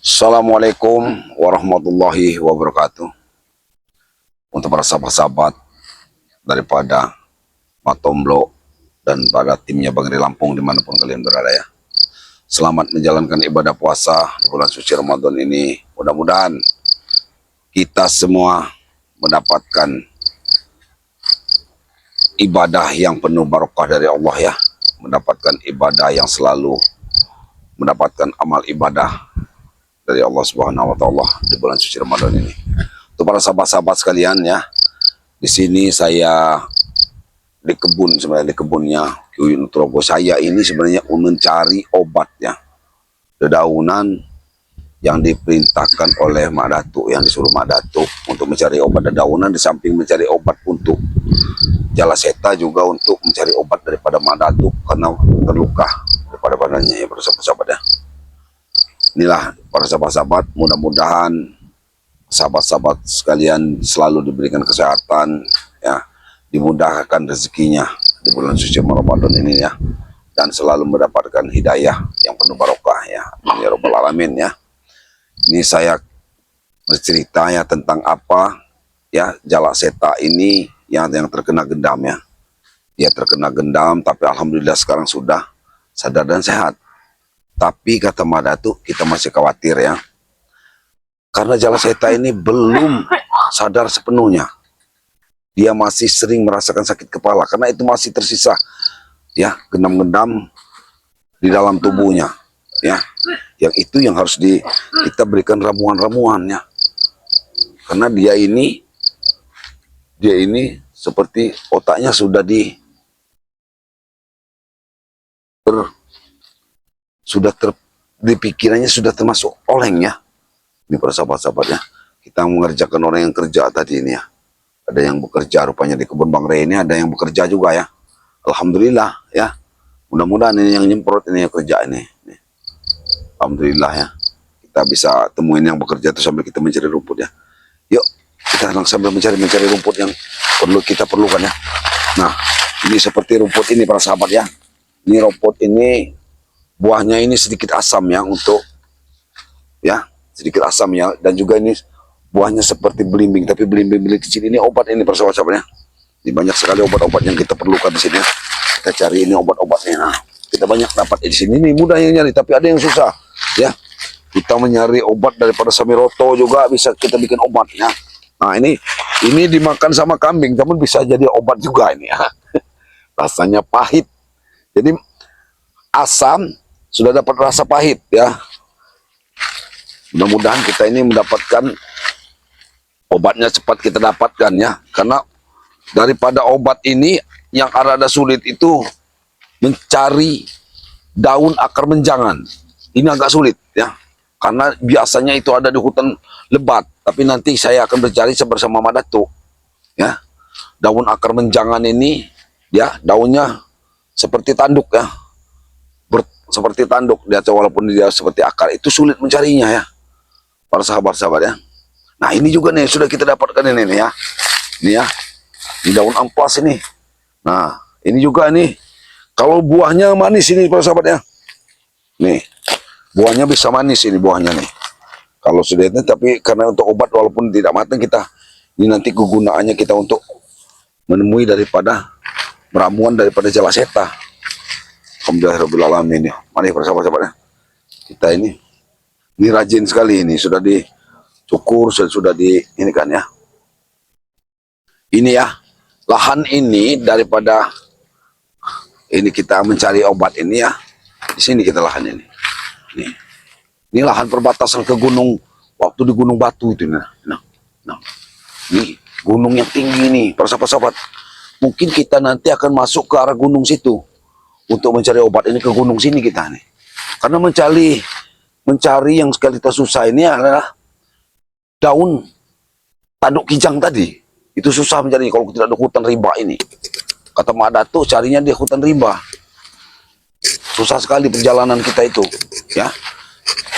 Assalamualaikum warahmatullahi wabarakatuh. Untuk para sahabat-sahabat daripada Matomblo dan pada timnya Bang Ri Lampung dimanapun kalian berada ya. Selamat menjalankan ibadah puasa di bulan suci Ramadan ini. Mudah-mudahan kita semua mendapatkan ibadah yang penuh barokah dari Allah ya. Mendapatkan ibadah yang selalu mendapatkan amal ibadah dari Allah Subhanahu wa taala di bulan suci Ramadan ini. Untuk para sahabat-sahabat sekalian ya. Di sini saya di kebun, sebenarnya di kebunnya Kyuy Nutrobo. Saya ini sebenarnya mencari obat ya. Dedaunan yang diperintahkan oleh Mak Datuk, yang disuruh Mak Datuk untuk mencari obat dedaunan, di samping mencari obat untuk Jalaseta juga untuk mencari obat daripada Mak Datuk karena terluka daripada badannya ya para sahabat-sahabat ya. Inilah para sahabat-sahabat, mudah-mudahan sahabat-sahabat sekalian selalu diberikan kesehatan ya, dimudahkan rezekinya di bulan suci Ramadan ini ya, dan selalu mendapatkan hidayah yang penuh barokah ya. Amin ya rabbal alamin ya. Ini saya bercerita ya tentang apa ya, Jalaseta ini yang terkena gendam ya. Dia terkena gendam tapi alhamdulillah sekarang sudah sadar dan sehat. Tapi kata Mak Datuk, kita masih khawatir ya. Karena Jalaseta ini belum sadar sepenuhnya. Dia masih sering merasakan sakit kepala. Karena itu masih tersisa ya, gendam-gendam di dalam tubuhnya. Ya, yang itu yang harus kita berikan ramuan-ramuan ya. Karena dia ini seperti otaknya sudah di pikirannya sudah termasuk oleng ya. Ini para sahabat-sahabat ya, kita mengerjakan orang yang kerja tadi ini ya. Ada yang bekerja rupanya di kebun Bang Rey ini, ada yang bekerja juga ya. Alhamdulillah ya. Mudah-mudahan ini yang nyemprot ini yang kerja ini. Alhamdulillah ya. Kita bisa temuin yang bekerja itu sambil kita mencari rumput ya. Yuk, kita sambil mencari rumput yang kita perlukan ya. Nah, ini seperti rumput ini para sahabat ya. Ini rumput ini buahnya ini sedikit asam ya, untuk ya sedikit asam ya, dan juga ini buahnya seperti belimbing, tapi belimbing kecil. Ini obat ini para sahabat-sahabat ya. Ini banyak sekali obat-obat yang kita perlukan di sini ya. Kita cari ini obat-obatnya. Nah, kita banyak dapat di sini. Ini mudah yang nyari, tapi ada yang susah ya. Kita mencari obat daripada Samiroto juga bisa kita bikin obat ya. Nah, ini dimakan sama kambing, namun bisa jadi obat juga ini ya. Rasanya pahit. Jadi asam sudah dapat rasa pahit ya. Mudah-mudahan kita ini mendapatkan obatnya cepat kita dapatkan ya. Karena daripada obat ini yang rada sulit itu mencari daun akar menjangan. Ini agak sulit ya. Karena biasanya itu ada di hutan lebat. Tapi nanti saya akan mencari bersama Mak Datuk ya. Daun akar menjangan ini ya, daunnya seperti tanduk ya. Seperti tanduk dia, walaupun dia seperti akar, itu sulit mencarinya ya para sahabat-sahabat ya. Nah, ini juga nih sudah kita dapatkan ini nih ya. Ini ya, ini daun amplas ini. Nah, ini juga nih, kalau buahnya manis ini para sahabat ya. Nih, buahnya bisa manis ini buahnya nih. Kalau sudah itu, tapi karena untuk obat walaupun tidak matang, kita ini nanti kegunaannya kita untuk menemui daripada ramuan daripada Jalaseta. Alhamdulillahirrahmanirrahim ya. Mari para sahabat-sahabat ya. Kita ini rajin sekali, ini sudah dicukur, sudah ini kan ya. Ini ya, lahan ini daripada ini kita mencari obat ini ya. Di sini kita lahan ini. Ini lahan perbatasan ke gunung, waktu di Gunung Batu itu nah. Ini gunung yang tinggi nih para sahabat-sahabat. Mungkin kita nanti akan masuk ke arah gunung situ. Untuk mencari obat ini ke gunung sini kita nih. Karena mencari yang sekali kita susah ini adalah daun tanduk kijang tadi. Itu susah mencari kalau tidak ada hutan rimba ini. Kata Mak Datuk, carinya di hutan rimba. Susah sekali perjalanan kita itu ya.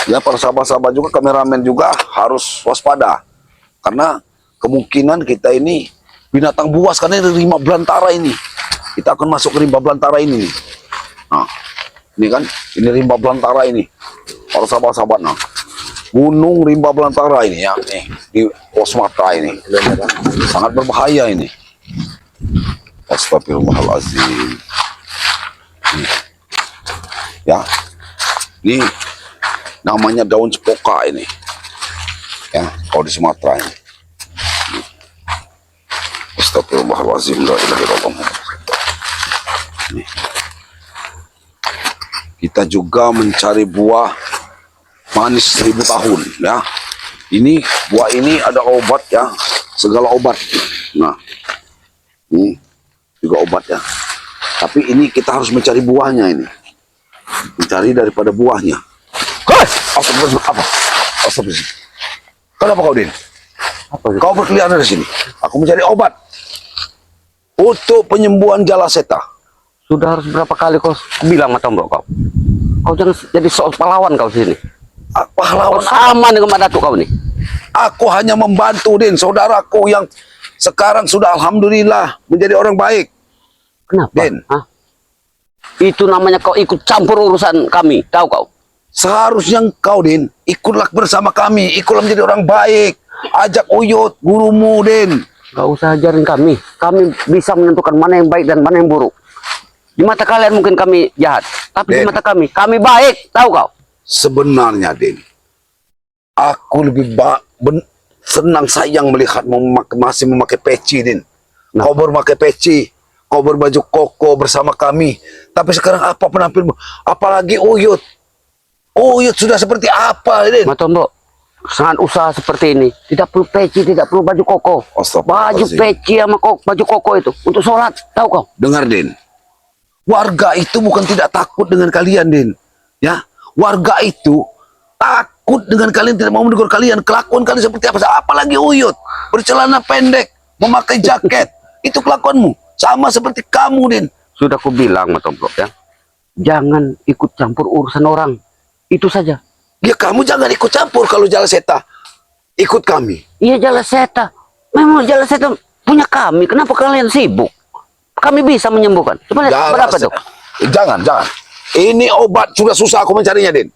Ya para sahabat-sahabat juga, kameramen juga harus waspada. Karena kemungkinan kita ini binatang buas, karena ini rimba belantara ini. Kita akan masuk ke rimba belantara ini nih. Nah, Ini kan, ini rimba belantara ini. Para sahabat-sahabat, nah. Gunung rimba belantara ini ya, nih di Sumatera ini. Sangat berbahaya ini. Astagfirullahaladzim. Ya, ini namanya daun cepoka ini. Ya, kalau di Sumatera ini. Astagfirullahaladzim. La ilaha illallah. Kita juga mencari buah manis 1000 tahun ya. Ini buah ini ada obat ya, segala obat. Nah, ini juga obat ya. Tapi ini kita harus mencari buahnya ini. Mencari daripada buahnya. Hei, apa? Astagfirullah. Kenapa kau, Din? Kau berkeliaran dari sini. Aku mencari obat untuk penyembuhan jala seta. Sudah harus berapa kali kau bilang sama Tombok kau? Kau jangan jadi soal pahlawan kau sini. Pahlawan sama dengan Mak Datuk kau nih. Aku hanya membantu, Din, saudaraku yang sekarang sudah alhamdulillah menjadi orang baik. Kenapa? Din. Hah? Itu namanya kau ikut campur urusan kami, tahu kau? Seharusnya kau, Din, ikutlah bersama kami, ikutlah menjadi orang baik. Ajak Uyut, gurumu, Din. Gak usah ajarin kami. Kami bisa menentukan mana yang baik dan mana yang buruk. Di mata kalian mungkin kami jahat, tapi Din, di mata kami baik, tahu kau? sebenarnya, Din, aku lebih senang sayang melihatmu masih memakai peci, Din. Nah. Kau berpakai peci, kau berbaju koko bersama kami. Tapi sekarang apa penampilmu? Apalagi Uyut. Uyut sudah seperti apa, Din? Mak Tombok, sangat usaha seperti ini. Tidak perlu peci, tidak perlu baju koko. Baju peci sama baju koko itu untuk sholat, tahu kau? Dengar, Din. Warga itu bukan tidak takut dengan kalian, Din. Ya, warga itu takut dengan kalian, tidak mau menegur kalian. Kelakuan kalian seperti apa? Apalagi Uyut, bercelana pendek, memakai jaket. Itu kelakuanmu. Sama seperti kamu, Din. Sudah aku bilang, Mak Tombok ya. Jangan ikut campur urusan orang. Itu saja. Ya, kamu jangan ikut campur kalau jala seta. Ikut kami. Iya, jala seta. Memang jala seta punya kami. Kenapa kalian sibuk? Kami bisa menyembuhkan. Coba lihat berapa tuh? Jangan. Ini obat sudah susah aku mencarinya, Din.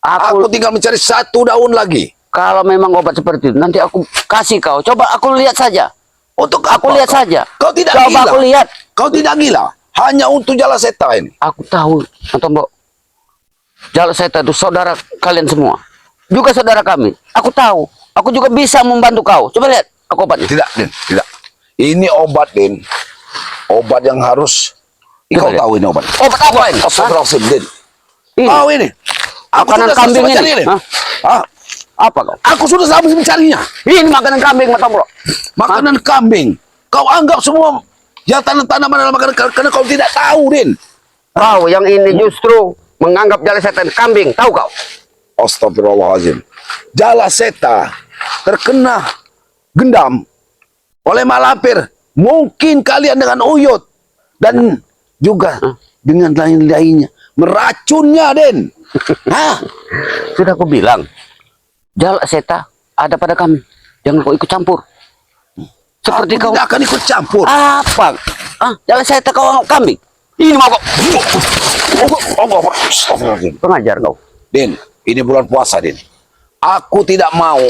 Aku tinggal mencari 1 daun lagi. Kalau memang obat seperti itu, nanti aku kasih kau. Coba aku lihat saja. Untuk Aku lihat saja. Kau tidak Coba gila. aku lihat. Kau tidak gila. Hanya untuk jala seta ini. Aku tahu, Tombok. Jala seta itu saudara kalian semua. Juga saudara kami. Aku tahu. Aku juga bisa membantu kau. Coba lihat aku obatnya. Tidak, Din. Tidak. Ini obat, Din. Obat yang harus. Kau tahu ini obat. Obat apa ini? Astagfirullahaladzim, Din. Ini. Tahu ini. Aku Makanan sudah kambing selesai ini. mencari Hah? Hah? Apa kau? Aku sudah habis mencarinya. Ini makanan kambing, Mak Tombok. Makanan kambing. Kau anggap semua ya tanaman dalam makanan karena kau tidak tahu, Din. Kau yang ini justru menganggap jala seta kambing. Tahu kau? Astagfirullahaladzim. Jala seta terkena gendam oleh Malapir. Mungkin kalian dengan Uyut dan juga dengan lain-lainnya meracunnya, Den. Hah? Sudah aku bilang, jala seta ada pada kami. Jangan kau ikut campur. Seperti Aku kau. tidak akan ikut campur. Apa? Jala seta kau kambing. Ini mau kau. Astagfirullahaladzim. Pengajar kau. Din, ini bulan puasa, Din. Aku tidak mau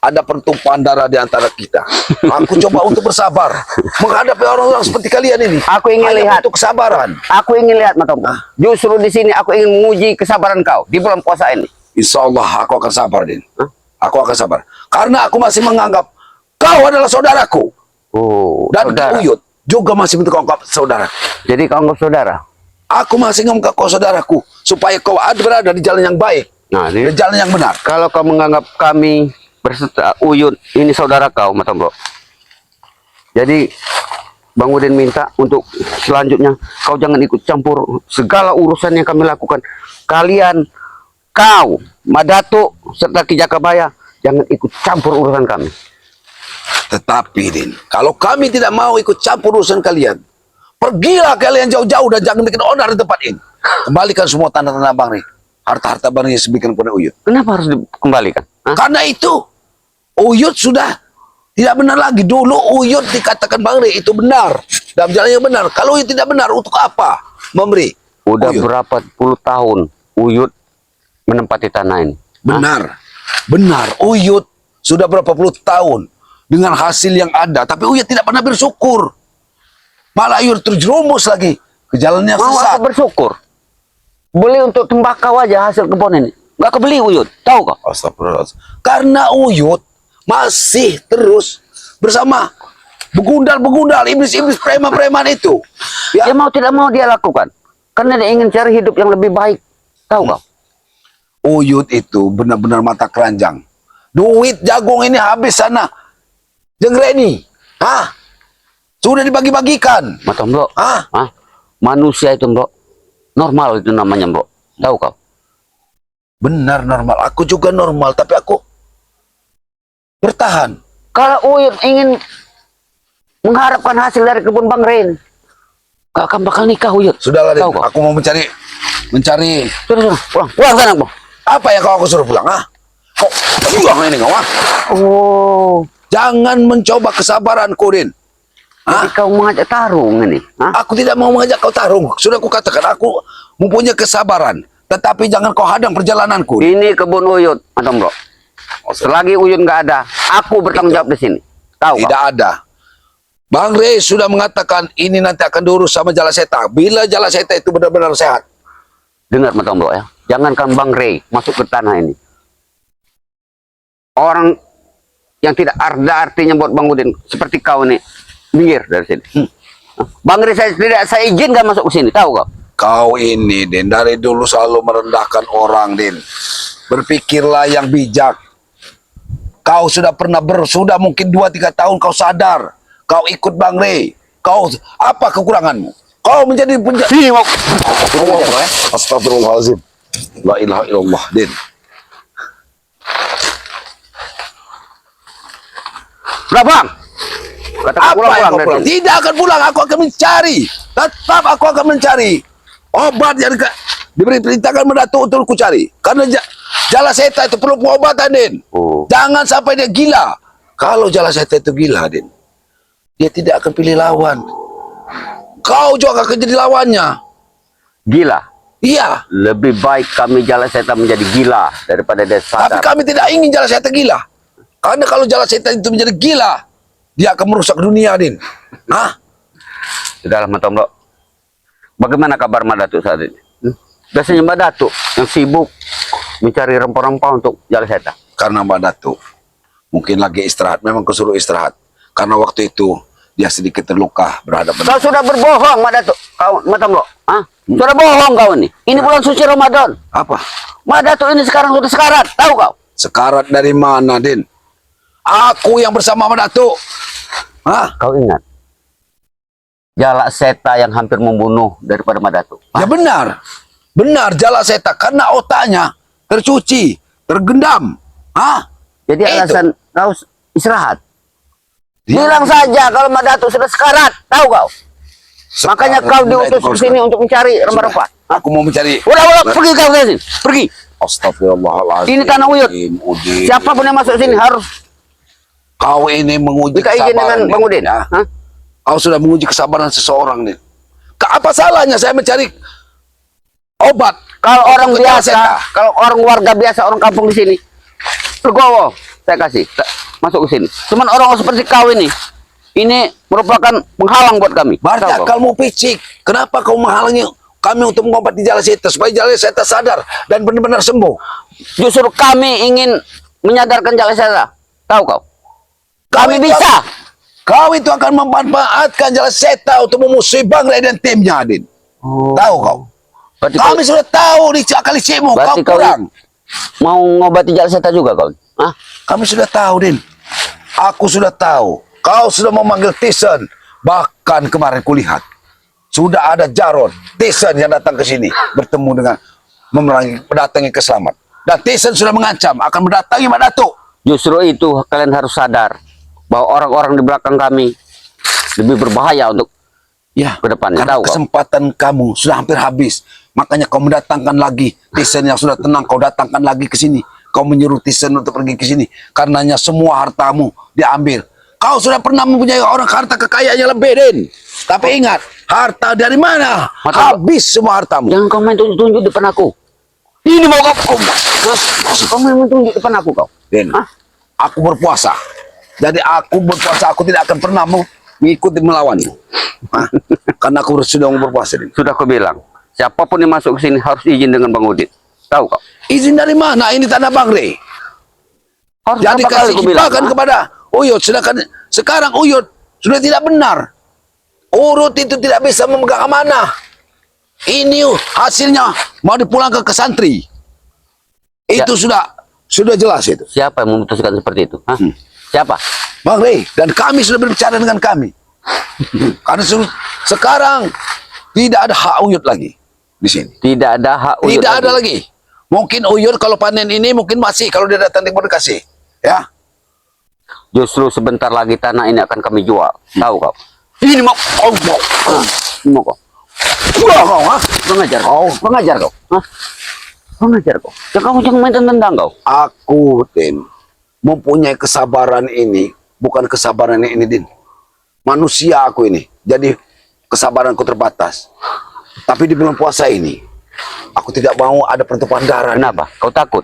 ada pertumpahan darah di antara kita. Aku coba untuk bersabar menghadapi orang-orang seperti kalian ini. Aku ingin hanya lihat. untuk kesabaran. Aku ingin lihat, Mak Tombok. Justru di sini aku ingin menguji kesabaran kau di bulan puasa ini. Insya Allah aku akan sabar, Din. Aku akan sabar. Karena aku masih menganggap kau adalah saudaraku. Oh, Dan saudara. Uyut juga masih bentuk kau saudara. Jadi kau anggap saudara. Aku masih menganggap kau saudaraku. Supaya kau berada di jalan yang baik. Nah, Di ini, jalan yang benar. kalau kau menganggap kami berserta Uyut ini saudara kau, Mak Tombok. Jadi Bang Udin minta untuk selanjutnya kau jangan ikut campur segala urusan yang kami lakukan. Kalian, kau, Mak Datuk serta Ki Jakabaya jangan ikut campur urusan kami. Tetapi, Din, kalau kami tidak mau ikut campur urusan kalian, pergilah kalian jauh-jauh dan jangan bikin onar di tempat ini. Kembalikan semua tanda-tanda Bang Ri. Harta-harta Bang Ri yang diberikan kepada Uyut. Kenapa harus dikembalikan? Hah? Karena itu, Uyut sudah tidak benar lagi. Dulu Uyut dikatakan Bang Ri itu benar. Dalam jalan yang benar. Kalau Uyut tidak benar, untuk apa memberi? Udah Uyut. berapa puluh tahun Uyut menempati tanah ini. Benar. Benar. Uyut sudah berapa puluh tahun dengan hasil yang ada. Tapi Uyut tidak pernah bersyukur. Malah Uyut terjerumus lagi ke jalan yang Mau sesat. aku bersyukur. Beli untuk tembakau aja hasil kebun ini. Nggak kebeli Uyut. Tahu kau? Astagfirullahaladzim. Karena Uyut masih terus bersama begundal-begundal iblis-iblis preman-preman itu. Ya, Dia mau tidak mau dia lakukan. Karena dia ingin cari hidup yang lebih baik. Tahu kau? Uyut itu benar-benar mata keranjang. Duit jagung ini habis sana. Jengreni. Hah? Sudah dibagi-bagikan. Matang bro. Hah? Manusia itu bro. Normal itu namanya bro. Tahu kau? Benar normal. Aku juga normal. Tapi aku bertahan. Kalau Uyut ingin mengharapkan hasil dari kebun Bang Ren, gak akan bakal nikah Uyut. Sudahlah, Den. Tahu kau? Aku mau mencari. Sudah, pulang sana bro. Apa yang kau aku suruh pulang? Ah? Kok pulang ini kau? Ah? Oh, Jangan mencoba kesabaranku, Din. jadi kau mengajak tarung ini? Hah? Aku tidak mau mengajak kau tarung. Sudah aku katakan, aku mempunyai kesabaran. Tetapi jangan kau hadang perjalananku. Ini kebun Uyut, Matang bro. Selagi Uyut nggak ada, aku bertanggung jawab di sini. Tahu kau? Tidak ada. Bang Rey sudah mengatakan ini nanti akan diurus sama Jalaseta. Bila Jalaseta itu benar-benar sehat. Dengar Matang bro ya. Jangankan Bang Ray masuk ke tanah ini. Orang yang tidak ada artinya buat Bang Udin seperti kau ini minggir dari sini. Bang Ray saya izinkan masuk ke sini, tahu kau? Kau ini, Din, dari dulu selalu merendahkan orang, Din. Berpikirlah yang bijak. Kau sudah pernah sudah mungkin 2-3 tahun kau sadar. Kau ikut Bang Rey. Kau apa kekuranganmu? Kau menjadi penjahat. Astagfirullahaladzim. La ilaha illallah, Din. Udah bang. Kata Apa pulang yang kau dari pulang? sini. Tidak akan pulang. Aku akan mencari. Tetap aku akan mencari. Obat yang diberi perintahkan mendatuk untuk ku cari. Karena Jalaseta itu perlu pengobatan, Din. Oh. Jangan sampai dia gila. Kalau Jalaseta itu gila, Din, dia tidak akan pilih lawan. Kau juga akan jadi lawannya. Gila. Iya. Lebih baik kami Jalaseta menjadi gila daripada dia Tapi sadar. kami tidak ingin Jalaseta gila. Karena kalau Jalaseta itu menjadi gila, dia akan merusak dunia, Din. Hah? Sudahlah Matang bro. Bagaimana kabar Mbak Datuk saat ini? Biasanya Mbak Datuk yang sibuk mencari rempah-rempah untuk Jalaseta. Karena Mbak Datuk mungkin lagi istirahat. Memang kesuruh istirahat. Karena waktu itu dia sedikit terluka berhadapan. Kau sudah berbohong Mbak Datuk. Kau Matang bro. Hah? Sudah bohong kau ini. Ini bulan suci Ramadan. Apa? Mbak Datuk ini sekarang sudah sekarat. Tahu kau? Sekarat dari mana, Din? Aku yang bersama Mbak Datuk. Hah? Kau ingat? Jalaseta yang hampir membunuh daripada Mbak Datuk. Ya benar. Benar Jalaseta. Karena otaknya tercuci, tergendam. Hah? Jadi Itu. alasan kau istirahat. Dia- Bilang saja kalau Mbak Datuk sudah sekarat. Tahu kau? Makanya Sekarat. kau Benda diutus itu kau ke sini sekarat. untuk mencari rempah-rempah. Aku mau mencari. Udah, pergi kau dari sini. Pergi. Astagfirullahaladzim. Ini tanah Uyut. Udin. Siapapun yang masuk sini harus Kau ini menguji minta izin dengan kesabaran. Bang Udin. Ya. Hah? Kau sudah menguji kesabaran seseorang, nih. Apa salahnya saya mencari obat? Kalau orang untuk biasa, Jalaseta? kalau orang warga biasa, orang kampung di sini, legowo, saya kasih masuk ke sini. Cuman orang seperti kau ini merupakan penghalang buat kami. Berarti Tahu kau? akalmu picik. Kenapa kau menghalangi kami untuk mengobati Jalaseta supaya Jalaseta sadar dan benar-benar sembuh? Justru kami ingin menyadarkan Jalaseta. Tahu kau? Kami itu bisa. Kau itu akan memanfaatkan Jalaseta untuk memusuhi Bang Ray dan timnya, Din. Oh. Tahu kau? Berarti Kami sudah tahu di akal licikmu. Kau berarti kau kurang. mau ngobati Jalaseta juga kau? Hah? Kami sudah tahu, Din. Aku sudah tahu. Kau sudah memanggil Tyson. Bahkan kemarin kulihat. Sudah ada Jarod, Tyson yang datang ke sini. Bertemu dengan mendatangi keselamat. Dan Tyson sudah mengancam akan mendatangi Mbak Datuk. Justru itu kalian harus sadar bahwa orang-orang di belakang kami lebih berbahaya untuk Ya, ke depannya. karena Tahu kau? kesempatan kamu sudah hampir habis. Makanya kau mendatangkan lagi Tyson yang sudah tenang. Kau datangkan lagi ke sini. Kau menyuruh Tyson untuk pergi ke sini. Karenanya semua hartamu diambil. Kau sudah pernah mempunyai orang harta kekayaan yang lebih, Din. Tapi ingat, harta dari mana? Mata- Habis semua hartamu. Jangan kau main tunjuk-tunjuk depan aku. Ini mau kau. Kau main tunjuk depan aku kau. Den, Hah? aku berpuasa. Jadi aku berpuasa, aku tidak akan pernah mengikuti melawanmu. Hah? Karena aku sudah berpuasa, Den. Sudah kau bilang, siapapun yang masuk ke sini harus izin dengan Bang Udin. Tahu kau? Izin dari mana? Ini tanah Bang Rey. Harus Jadi berapa kali kasih kau bilang? hibahkan Hah? kepada Uyut. Sedangkan sekarang Uyut sudah tidak benar. Urut itu tidak bisa memegang amanah. Ini hasilnya mau dipulangkan ke santri. Itu sudah jelas itu. Siapa yang memutuskan seperti itu? Hah? Siapa? Bang Rey, dan kami sudah berbicara dengan kami. Karena sekarang tidak ada hak Uyut lagi di sini. Tidak ada hak Uyut Tidak ada lagi. Mungkin Uyut kalau panen ini mungkin masih kalau dia datang timur kasih. Ya. Justru sebentar lagi tanah ini akan kami jual. Tahu kau? Ini mau Ini mau kau. Wah, kau, ha? Pengajar kau. Pengajar kau. Hah? Pengajar kau. Jangan main tendang kau. Aku, Din, mempunyai kesabaran ini, bukan kesabaran ini, Din. Manusia aku ini. Jadi kesabaranku terbatas. Tapi di bulan puasa ini, aku tidak mau ada pertumpahan darah. Kenapa? Kau takut?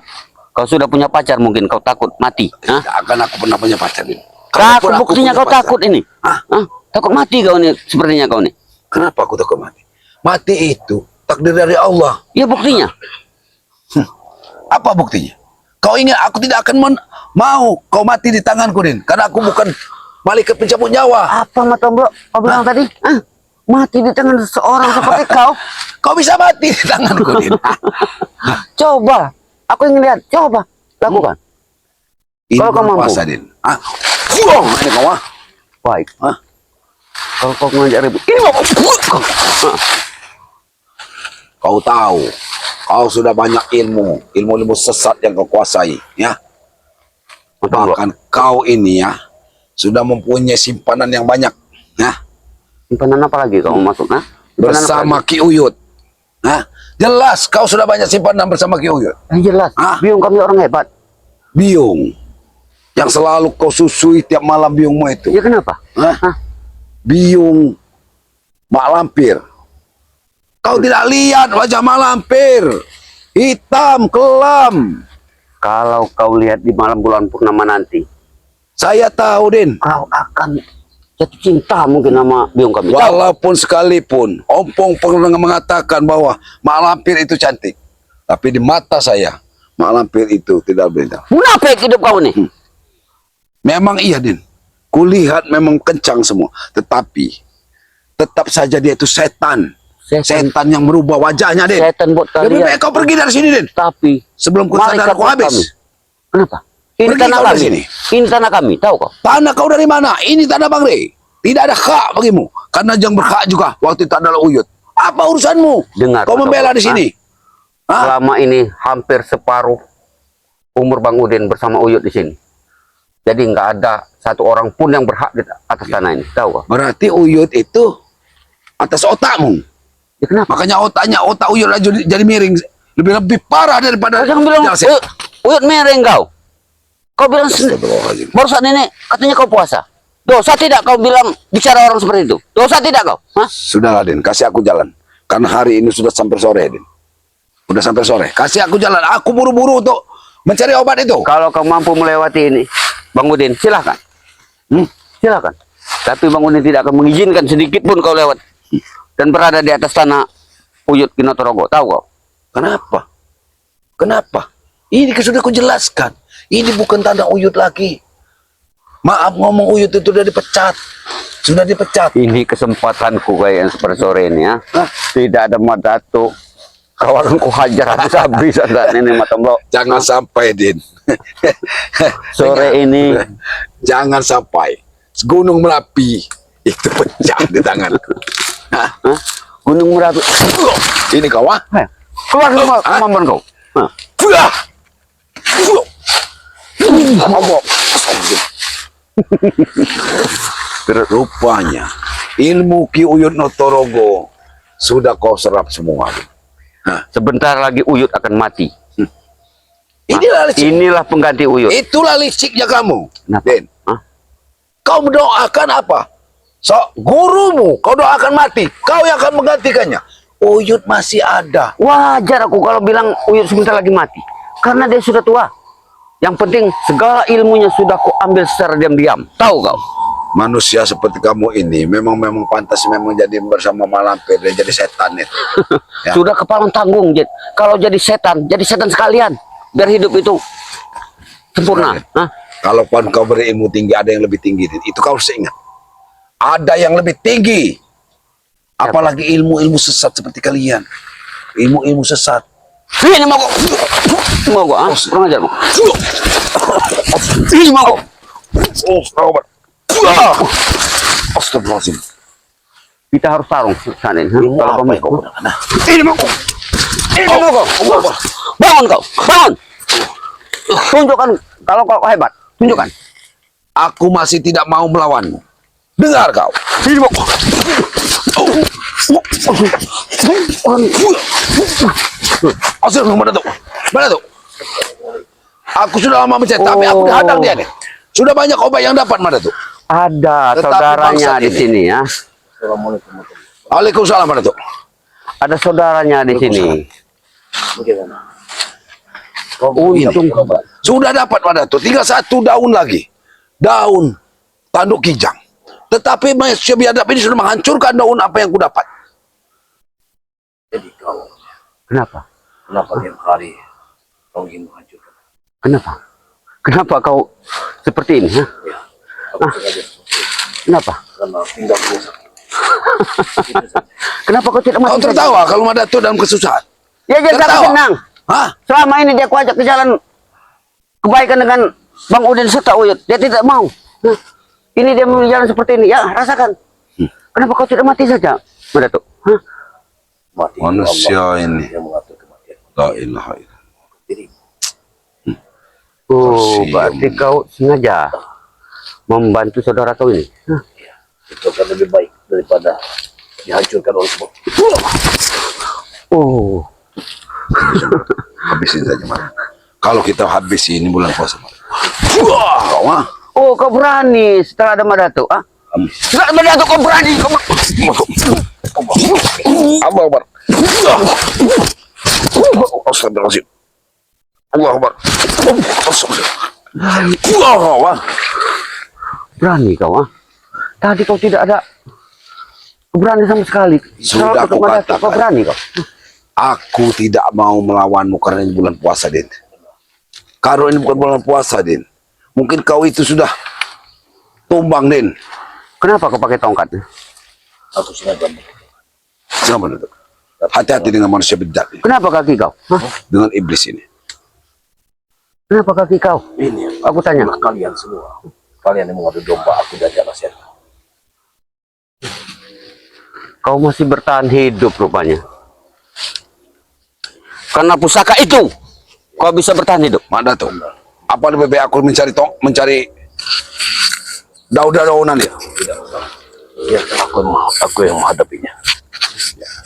Kau sudah punya pacar mungkin kau takut mati. Hah? Tidak akan aku pernah punya pacar, Din. Takut Kalaupun aku buktinya punya kau pacar. takut ini. Hah? Hah? Takut mati kau nih sepertinya kau nih. Kenapa aku takut mati? Mati itu takdir dari Allah. Ya buktinya. Apa buktinya? Kau ingat aku tidak akan mau kau mati di tanganku, Din. Karena aku bukan malaikat pencabut nyawa. Apa mata bro? Kau bilang tadi? Hah? Mati di tangan seorang seperti kau? Kau bisa mati di tanganku, Din. Coba. Aku ingin lihat. Coba. Lakukan. Ini Kalau kau mampu. puasa, Din. Ah. Fuh, ini kau, ah. Baik. Hah? Kalau kau ngajak ribut. Ini mau kau. Kau tahu, kau sudah banyak ilmu sesat yang kau kuasai, ya. Mata bro. Bahkan kau ini ya sudah mempunyai simpanan yang banyak, ya. Simpanan apa lagi kau masuk? Hah? Simpanan apa Bersama lagi? Ki Uyut. Nah, jelas kau sudah banyak simpanan bersama Ki Uyut. Jelas. Hah? Biung kami orang hebat. Biung yang selalu kau susui tiap malam biungmu itu. Ya kenapa? Hah? Hah? Biung Mak Lampir. Kau tidak lihat wajah Mak Lampir, hitam kelam. Kalau kau lihat di malam bulan purnama nanti, Saya tahu, Din. kau akan jatuh cinta mungkin sama biung kami. Tahu? Walaupun sekalipun Ompong pernah mengatakan bahwa Mak Lampir itu cantik, tapi di mata saya Mak Lampir itu tidak beda. Munafik hidup kau nih. Memang iya, Din. Kulihat memang kencang semua, tetapi tetap saja dia itu setan. Setan yang merubah wajahnya, Din. Setan buat Lebih kalian. baik kau pergi dari sini, Din. Tapi Sebelum ku sadar malaikat aku buat habis. kami. Kenapa? Ini Pergi tanah kau dari kami. sini. Ini tanah kami, tahu kau? Tanah kau dari mana? Ini tanah Bang Rey. Tidak ada hak bagimu. Karena yang berhak juga waktu itu adalah Uyut. Apa urusanmu? Dengar, Kau Pak membela Tomo. di sini. Hah? Selama ini hampir separuh umur Bang Udin bersama Uyut di sini. Jadi nggak ada satu orang pun yang berhak di atas tanah ini, tahu kau? Berarti Uyut itu atas otakmu. Ya kenapa? Makanya otak Uyut aja jadi miring. Lebih parah daripada Kau jangan bilang Jalset. Uyut mereng kau. Kau bilang Astagfirullahaladzim. baru saat ini katanya kau puasa. Dosa tidak kau bilang bicara orang seperti itu? Dosa tidak kau? Hah? Sudahlah, Din, kasih aku jalan. Karena hari ini sudah sampai sore, Din. Udah sampai sore. Kasih aku jalan. Aku buru-buru untuk mencari obat itu. Kalau kau mampu melewati ini, Bang Udin, silahkan. Silahkan. Tapi Bang Udin tidak akan mengizinkan sedikit pun kau lewat dan berada di atas tanah Uyut Kinotorogo. Tahu kau? Kenapa? Kenapa? Ini sudah aku jelaskan. Ini bukan tanah Uyut lagi. Maaf ngomong Uyut itu sudah dipecat. Sudah dipecat. Ini kesempatanku kayak yang seperti sore ini ya. Hah? Tidak ada madato. Kau akan ku hajar habis-habis saat ini Matombo. Jangan sampai, Din. Sore ini Jangan sampai Gunung Merapi itu pecah di tanganku. Hah? Hah? Gunung Merapi. Ini kau, ah? Keluar semua Hah? kemampuan kau. Hah? Fuah! Allah. Rupanya ilmu Ki Uyut Notorogo sudah kau serap semua. Sebentar lagi Uyut akan mati. Inilah licik. Inilah pengganti Uyut. Itulah liciknya kamu. Kenapa? Den. Hah? Kau mendoakan apa? So, gurumu kau doakan mati, kau yang akan menggantikannya. Uyut masih ada. Wajar aku kalau bilang Uyut sebentar lagi mati. Karena dia sudah tua. Yang penting segala ilmunya sudah ku ambil secara diam-diam. Tahu kau? Manusia seperti kamu ini memang pantas memang jadi bersama malampir dan jadi setan itu. Ya. Sudah kepalang tanggung, Jet. Kalau jadi setan sekalian. Biar hidup itu sempurna. Hah? Kalaupun kau berilmu tinggi, ada yang lebih tinggi. Itu kau harus ingat. Ada yang lebih tinggi. Apalagi ilmu-ilmu sesat seperti kalian. Ilmu-ilmu sesat. Ini mau kok. Mau kok, ah? Kurang ajar kok. Ini mau kok. Astagfirullahaladzim. Kita harus tarung sana ini. Ilmu Kalau apa kamu yang kau gunakan? Nah. ini mau kok. Ini mau kok. Bangun kau. Bangun. Tunjukkan kalau kau hebat. Tunjukkan. Aku masih tidak mau melawanmu. Dengar kau. Ini mau kok. Astagfirullah, mana tuh? Mana tuh? Aku sudah lama mencari, tapi aku dihadang dia nih. Sudah banyak obat yang dapat, mana tuh? Ada Tetapi saudaranya bangsat di ini. sini ya. Waalaikumsalam, mana tuh? Ada saudaranya di sini. Untung Sudah dapat, mana tuh? Tinggal 1 daun lagi. Daun tanduk kijang. Tetapi manusia biadab ini sudah menghancurkan daun apa yang ku dapat. Jadi kau, kenapa? kenapa tiap hari kau ingin menghancurkan? Kenapa? Kenapa kau seperti ini? Hah? Ya, aku sengaja seperti itu. Kenapa? Karena pinggang rusak. Kenapa kau tidak Kau mati saja? tertawa kalau ada tuh dalam kesusahan. Ya jadi aku Tertawa. senang. Hah? Selama ini dia kuajak ke jalan kebaikan dengan Bang Udin serta Uyut. Dia tidak mau. Hah? Ini dia memilih jalan seperti ini. Ya, rasakan. Kenapa kau tidak mati saja? Mana tuh? Hah? Mati Manusia Allah ini. yang mengatur kematian. La ilaha illallah. Jadi Oh, Kasihan. berarti kau sengaja membantu saudara kau ini. Hah? ya, itu akan lebih baik daripada dihancurkan oleh semua. Oh, Habisin saja, Mar. Kalau kita habisi ini bulan puasa, Mar. Wah, kau mah. oh kau berani setelah ada Madatu, ah? Setelah ada Madatu kau berani, kau Allah Akbar. Astagfirullahaladzim. Allah Akbar. Allah. berani kau, ah? Tadi kau tidak ada berani sama sekali. Sudah Setelah aku ketemu Madatu, katakan. kau berani kau. Aku tidak mau melawanmu karena ini bulan puasa, Din. Kalau ini bukan bulan puasa, Din. Mungkin kau itu sudah tumbang, Din. Kenapa kau pakai tongkat? Aku sengaja Kenapa itu? Hati-hati dengan manusia bejat ini. Kenapa kaki kau? Hah? Dengan iblis ini. Kenapa kaki kau? ini. Aku tanya. Itulah kalian semua. Kalian yang mengadu domba aku dan jalan setan. Kau masih bertahan hidup rupanya. Karena pusaka itu, kau bisa bertahan hidup. Mana tuh? Apa lebih baik aku mencari daun-daunan ya? Ya, aku yang menghadapinya.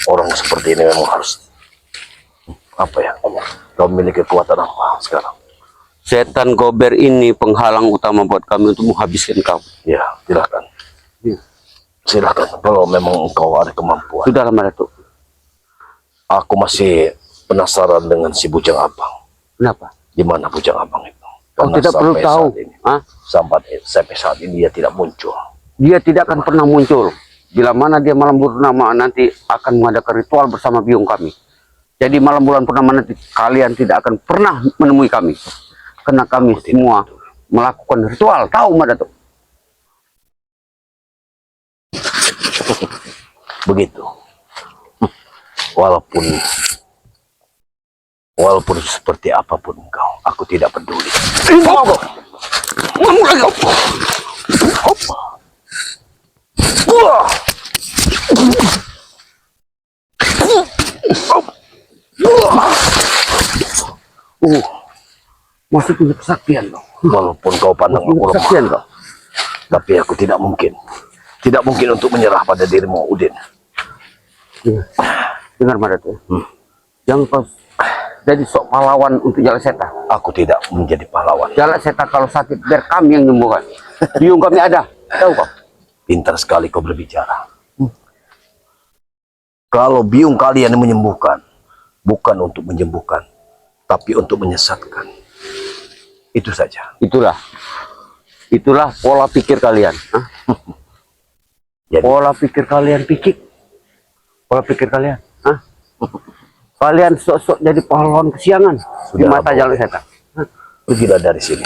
Orang seperti ini memang harus apa ya? Kau memiliki kekuatan apa sekarang? Setan gober ini penghalang utama buat kami untuk menghabiskan kau. Ya, silakan. Silakan. Kalau memang engkau ada kemampuan. Sudah lama Datuk. Aku masih penasaran dengan si Bujang Abang. Kenapa? Di mana Bujang Abang itu? Kau Karena tidak perlu sampai tahu. saat ini- Ah? Sampai saat ini dia tidak muncul. Dia tidak akan pernah muncul. Bila mana dia malam purnama nanti akan mengadakan ritual bersama biung kami. Jadi malam bulan purnama nanti kalian tidak akan pernah menemui kami. Karena kami semua melakukan ritual. Tahu Mbak Datuk? Begitu. Walaupun seperti apapun engkau, aku tidak peduli. Masih punya kesaktian kau. Walaupun kau pandang Punya aku lemah, kesaktian kau. tapi aku tidak mungkin. Tidak mungkin untuk menyerah pada dirimu, Udin. Dengar Mbak Datuk. Jangan kau jadi sok pahlawan untuk jalan seta. Aku tidak menjadi pahlawan. Jalan seta kalau sakit biar kami yang nyembuhkan. Biung kami ada. Tahu kau? Pintar sekali kau berbicara. Kalau biung kalian menyembuhkan, bukan untuk menyembuhkan, tapi untuk menyesatkan. Itu saja. Itulah pola pikir kalian. Hah? Jadi, Pola pikir kalian pikir. Pola pikir kalian. Hah? Kalian sok-sok jadi pahlawan kesiangan di Sudah, mata Bang. jalan setan. pergilah dari sini.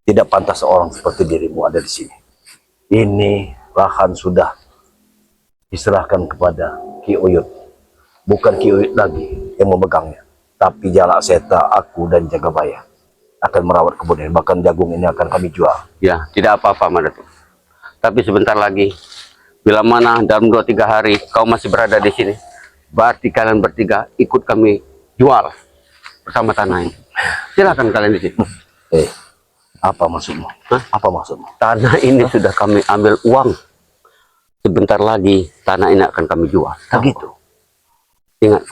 Tidak pantas seorang seperti dirimu ada di sini. Ini lahan sudah diserahkan kepada Ki Uyut. Bukan Ki Uyut lagi yang memegangnya, tapi Jalak Seta, aku dan Jagabaya akan merawat kebun ini. Bahkan jagung ini akan kami jual. Ya, tidak apa-apa Madatu. Tapi sebentar lagi, bila mana dalam 2-3 hari kau masih berada di sini, berarti kalian bertiga ikut kami jual bersama tanah ini. Silakan kalian di sini. Apa maksudmu? Hah? Apa maksudmu? Tanah ini sudah kami ambil uang. Sebentar lagi tanah ini akan kami jual. Begitu. Ingat.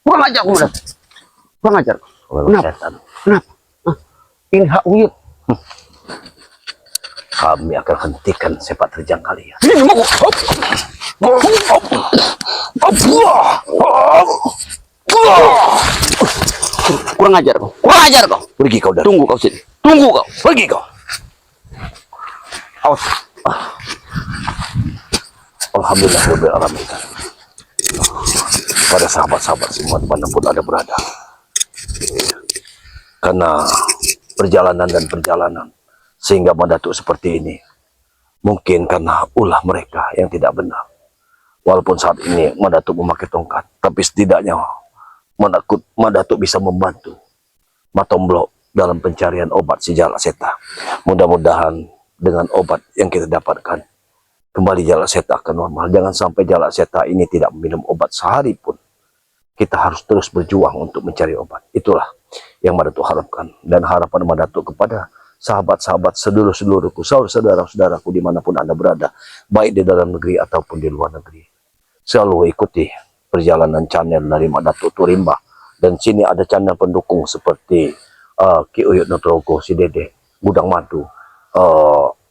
Kurang ajar aku, Madatu. Kurang ajar. Kenapa? Setan. Kenapa? Hah? Ini hak Uyut. Kami akan hentikan sepak terjang kalian. Kurang ajar kau. Kurang ajar kau. Pergi kau dari Tunggu kau sini. Tunggu kau. Pergi kau. Awas. Alhamdulillah Rabbil Alamin. Pada sahabat-sahabat semua dimanapun ada berada. Karena perjalanan dan perjalanan sehingga Madatuk seperti ini. Mungkin karena ulah mereka yang tidak benar. Walaupun saat ini Madatuk memakai tongkat, tapi setidaknya Madatuk bisa membantu Matomblok dalam pencarian obat si Jalak Seta. Mudah-mudahan dengan obat yang kita dapatkan, kembali Jalak Seta akan normal. Jangan sampai Jalak Seta ini tidak minum obat sehari pun. Kita harus terus berjuang untuk mencari obat. Itulah yang Madatuk harapkan. Dan harapan Madatuk kepada sahabat-sahabat, sedulur-sedulurku, saudara-saudaraku dimanapun Anda berada, baik di dalam negeri ataupun di luar negeri. Selalu ikuti perjalanan channel dari Madatuk Turimba. Dan sini ada channel pendukung seperti Ki Uyut Nugroho, Si Dede, Gudang Madu,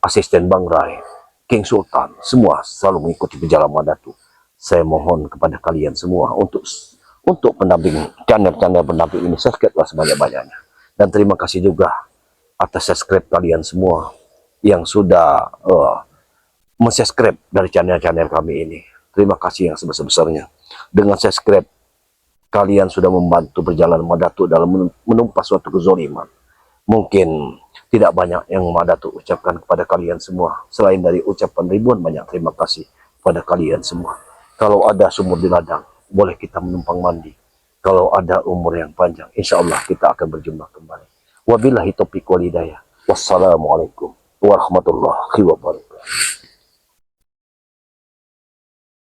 Asisten Bang Rai, King Sultan, semua selalu mengikuti perjalanan Madatuk. Saya mohon kepada kalian semua untuk pendamping channel-channel pendamping ini, subscribe-lah sebanyak-banyaknya. Dan terima kasih juga atas subscribe kalian semua yang sudah mensubscribe dari channel-channel kami ini. Terima kasih yang sebesar-besarnya. Dengan subscribe, kalian sudah membantu perjalanan Madatuk dalam menumpas suatu kezoliman. Mungkin tidak banyak yang Madatuk ucapkan kepada kalian semua, selain dari ucapan ribuan banyak terima kasih kepada kalian semua. Kalau ada sumur di ladang, boleh kita menumpang mandi. Kalau ada umur yang panjang, insya Allah kita akan berjumpa kembali. Wabillahi taufiq wal hidayah. Wassalamualaikum warahmatullahi wabarakatuh.